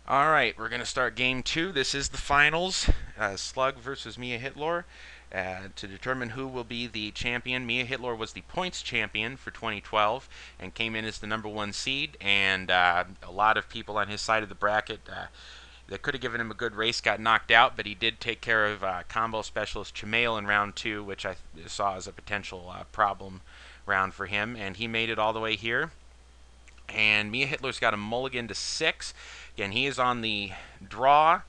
All right, we're going to start game two. This is the finals, Slug versus mihahitlor. To determine who will be the champion, mihahitlor was the points champion for 2012 and came in as the #1 seed. And a lot of people on his side of the bracket that could have given him a good race got knocked out, but he did take care of combo specialist Chamail in round two, which I saw as a potential problem round for him. And he made it all the way here. And mihahitlor's got a mulligan to 6. Again, he is on the draw,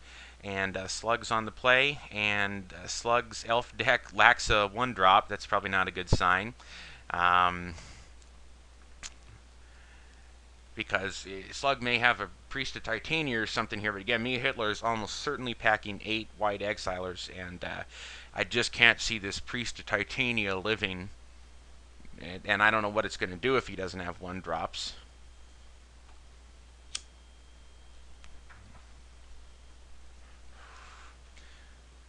and Slug's on the play. And Slug's elf deck lacks a 1-drop. That's probably not a good sign. Because Slug may have a Priest of Titania or something here, but again, mihahitlor is almost certainly packing 8 White Exilers, and I just can't see this Priest of Titania living. And I don't know what it's going to do if he doesn't have 1-drops.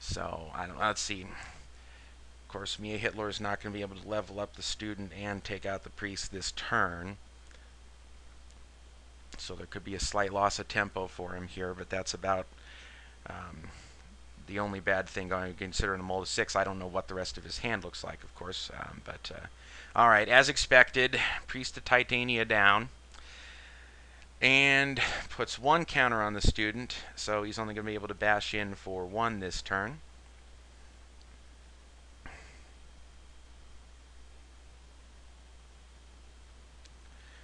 So, let's see. Of course, mihahitlor is not going to be able to level up the student and take out the priest this turn. So there could be a slight loss of tempo for him here, but that's about the only bad thing going considering a mold of 6. I don't know what the rest of his hand looks like, of course. All right, as expected, Priest of Titania down. And puts 1 counter on the student, so he's only going to be able to bash in for 1 this turn.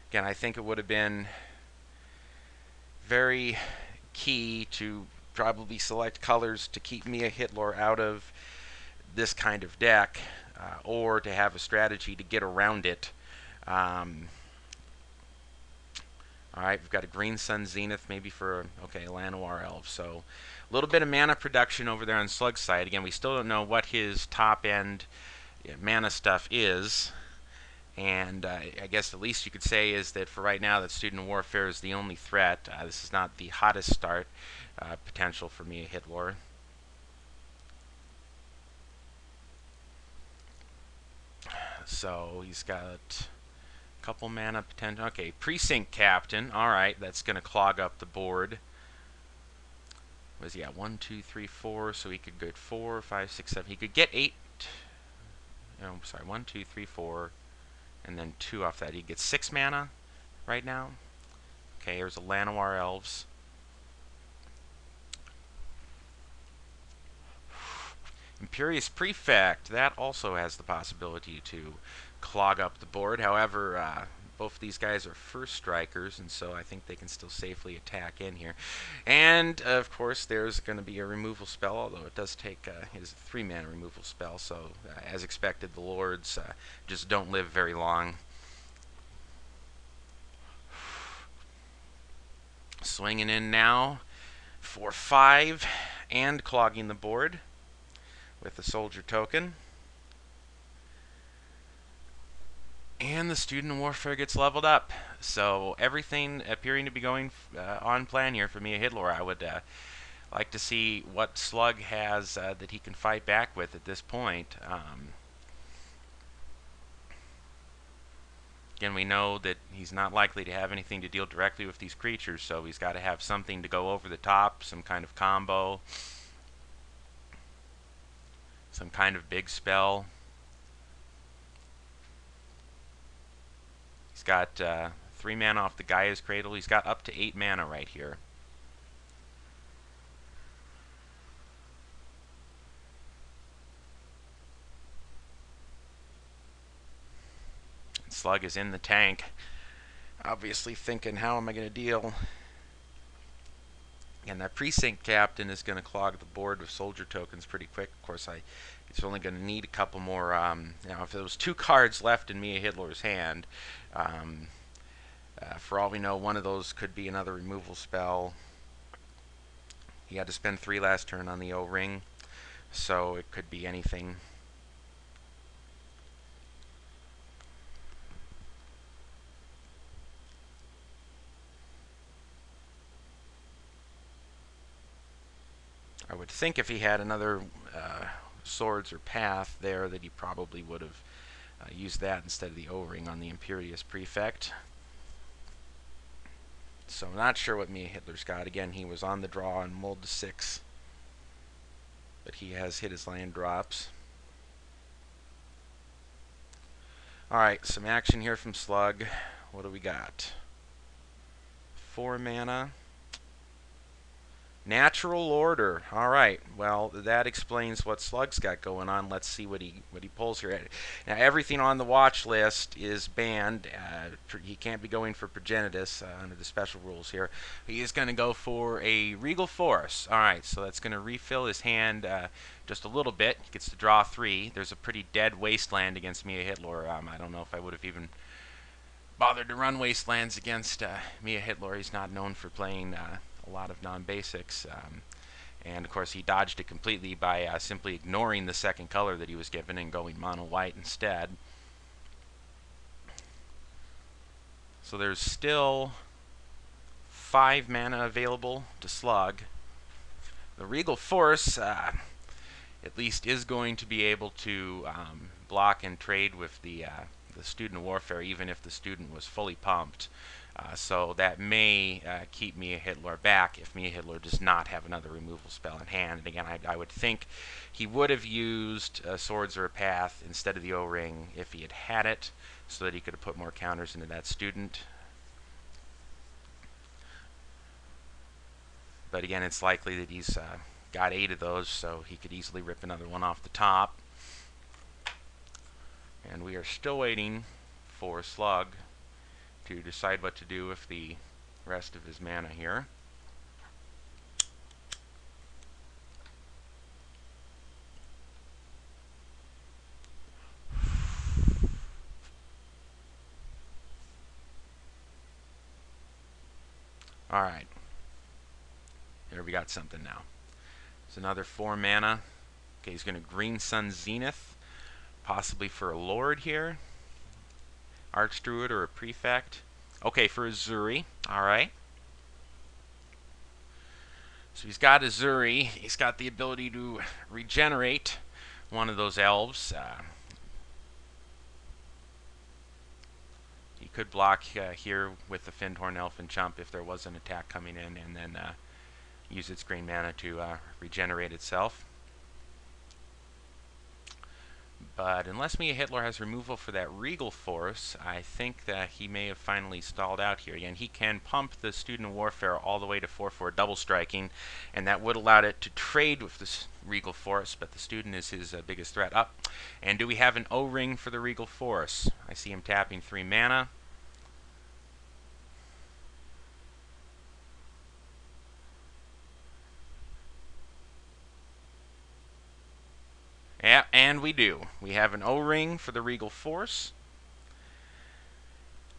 Again, I think it would have been very key to probably select colors to keep mihahitlor out of this kind of deck, or to have a strategy to get around it. Alright, we've got a Green Sun Zenith, maybe for, Llanowar Elves. So, a little bit of mana production over there on Slug's side. Again, we still don't know what his top-end mana stuff is. And I guess the least you could say is that for right now, that Student Warfare is the only threat. This is not the hottest start potential for mihahitlor. So, he's got couple mana potential. Okay, Precinct Captain. Alright, that's going to clog up the board. Was he at 1, 2, 3, 4? So he could get 4, 5, 6, 7. He could get 8. No, sorry, 1, 2, 3, 4. And then 2 off that. He gets 6 mana right now. Okay, here's a Llanowar Elves. Imperious Prefect. That also has the possibility to clog up the board. However, both of these guys are first strikers, and so I think they can still safely attack in here. And, of course, there's going to be a removal spell, although it does take his 3-mana removal spell, so as expected, the Lords just don't live very long. Swinging in now for 5 and clogging the board with the Soldier token. And the Student Warfare gets leveled up. So everything appearing to be going on plan here for mihahitlor. I would like to see what Slug has that he can fight back with at this point. Again, we know that he's not likely to have anything to deal directly with these creatures, so he's got to have something to go over the top, some kind of combo, some kind of big spell. He's got 3 mana off the Gaia's Cradle. He's got up to 8 mana right here. And Slug is in the tank, obviously thinking, how am I going to deal? And that Precinct Captain is going to clog the board with Soldier tokens pretty quick. Of course, it's only going to need a couple more. If there was 2 cards left in mihahitlor's hand, for all we know, one of those could be another removal spell. He had to spend 3 last turn on the O-Ring, so it could be anything. I would think if he had another Swords or Path there, that he probably would have used that instead of the O-Ring on the Imperious Prefect. So I'm not sure what mihahitlor's got. Again, he was on the draw and mulled to 6. But he has hit his land drops. Alright, some action here from Slug. What do we got? 4 mana. Natural order. All right. Well, that explains what Slug's got going on. Let's see what he pulls here. Now, everything on the watch list is banned. He can't be going for Progenitus under the special rules here. He is going to go for a Regal Force. All right. So that's going to refill his hand just a little bit. He gets to draw 3. There's a pretty dead wasteland against mihahitlor. I don't know if I would have even bothered to run wastelands against mihahitlor. He's not known for playing a lot of non-basics, and of course he dodged it completely by simply ignoring the second color that he was given and going mono white instead. So there's still 5 mana available to Slug. The Regal Force at least is going to be able to block and trade with the Student of Warfare, even if the student was fully pumped. So that may keep mihahitlor back if mihahitlor does not have another removal spell in hand. And again, I would think he would have used Swords or a Path instead of the O-Ring if he had had it, so that he could have put more counters into that student. But again, it's likely that he's got 8 of those, so he could easily rip another one off the top. And we are still waiting for Slug to decide what to do with the rest of his mana here. Alright. Here we got something now. It's another 4 mana. Okay, he's going to Green Sun Zenith, possibly for a Lord here. Archdruid or a Prefect. Okay, for Azuri. Alright. So he's got Azuri. He's got the ability to regenerate one of those elves. He could block here with the Findhorn Elf and Chump if there was an attack coming in, and then use its green mana to regenerate itself. But unless mihahitlor has removal for that Regal Force, I think that he may have finally stalled out here. Again, he can pump the Student of Warfare all the way to 4/4 double striking, and that would allow it to trade with this Regal Force, but the Student is his biggest threat. Up. And do we have an O-Ring for the Regal Force? I see him tapping 3 mana. Yeah, and we do. We have an O-Ring for the Regal Force.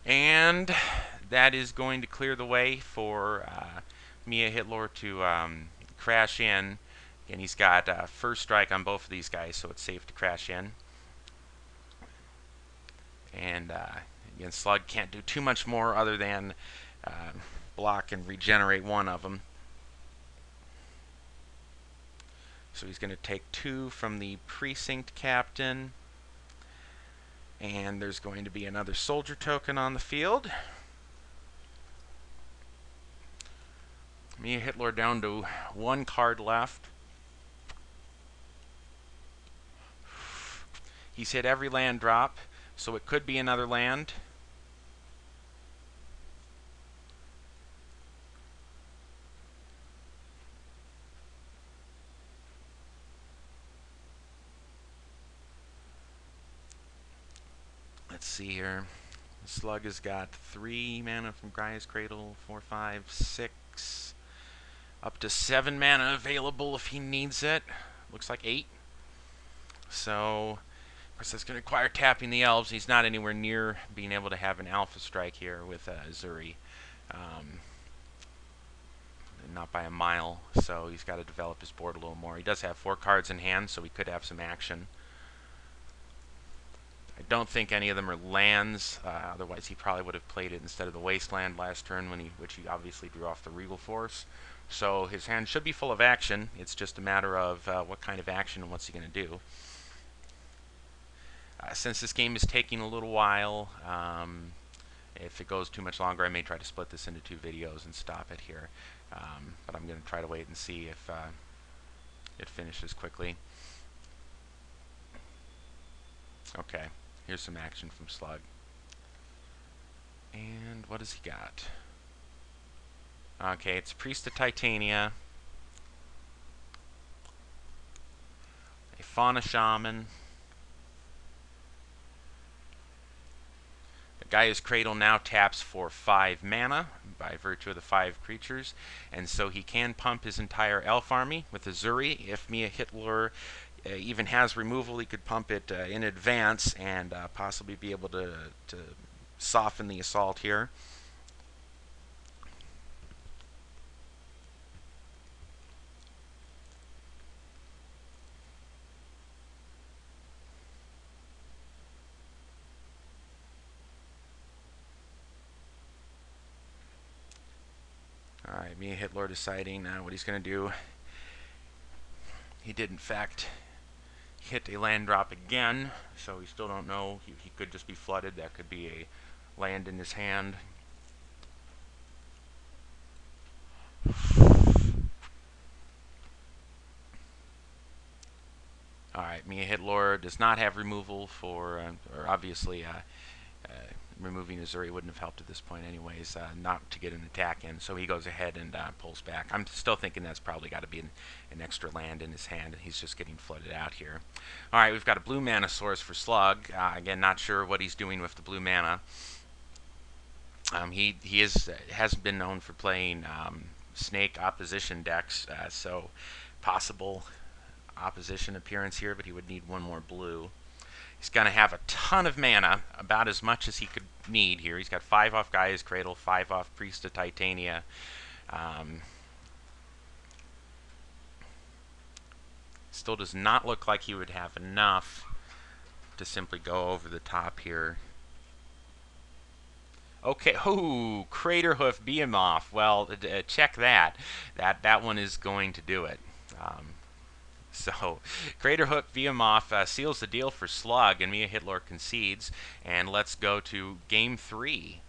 And that is going to clear the way for mihahitlor to crash in. And he's got first strike on both of these guys, so it's safe to crash in. And again, Slug can't do too much more other than block and regenerate one of them. So he's going to take 2 from the Precinct Captain. And there's going to be another soldier token on the field. mihahitlor down to 1 card left. He's hit every land drop, so it could be another land. Let's see here. Slug has got 3 mana from Graia's Cradle, 4, 5, 6, up to 7 mana available if he needs it. Looks like 8. So, of course, that's going to require tapping the Elves. He's not anywhere near being able to have an Alpha Strike here with Azuri. Not by a mile, so he's got to develop his board a little more. He does have 4 cards in hand, so he could have some action. I don't think any of them are lands, otherwise he probably would have played it instead of the Wasteland last turn, which he obviously drew off the Regal Force. So his hand should be full of action. It's just a matter of what kind of action and what's he going to do. Since this game is taking a little while, If it goes too much longer, I may try to split this into 2 videos and stop it here. But I'm going to try to wait and see if it finishes quickly. Okay, here's some action from Slug. And what has he got? Okay, it's Priest of Titania, a Fauna Shaman. The Gaia's Cradle now taps for 5 mana by virtue of the 5 creatures, and so he can pump his entire elf army with Azuri. If mihahitlor even has removal, he could pump it in advance and possibly be able to soften the assault here. Alright, mihahitlor deciding what he's going to do. He did, in fact, hit a land drop again, so we still don't know. He could just be flooded. That could be a land in his hand. Alright, mihahitlor does not have removal for, or obviously removing Azuri wouldn't have helped at this point anyways, not to get an attack in, so he goes ahead and pulls back. I'm still thinking that's probably got to be an extra land in his hand, and he's just getting flooded out here. Alright, we've got a blue mana source for Slug. Again, not sure what he's doing with the blue mana. He hasn't been known for playing snake opposition decks, so possible opposition appearance here, but he would need 1 more blue. He's going to have a ton of mana, about as much as he could need here. He's got 5 off Gaia's Cradle, 5 off Priest of Titania. Still does not look like he would have enough to simply go over the top here. Okay, oh, Craterhoof Behemoth. Well, check that. That one is going to do it. So, Craterhoof Behemoth seals the deal for Slug, and mihahitlor concedes. And let's go to Game 3.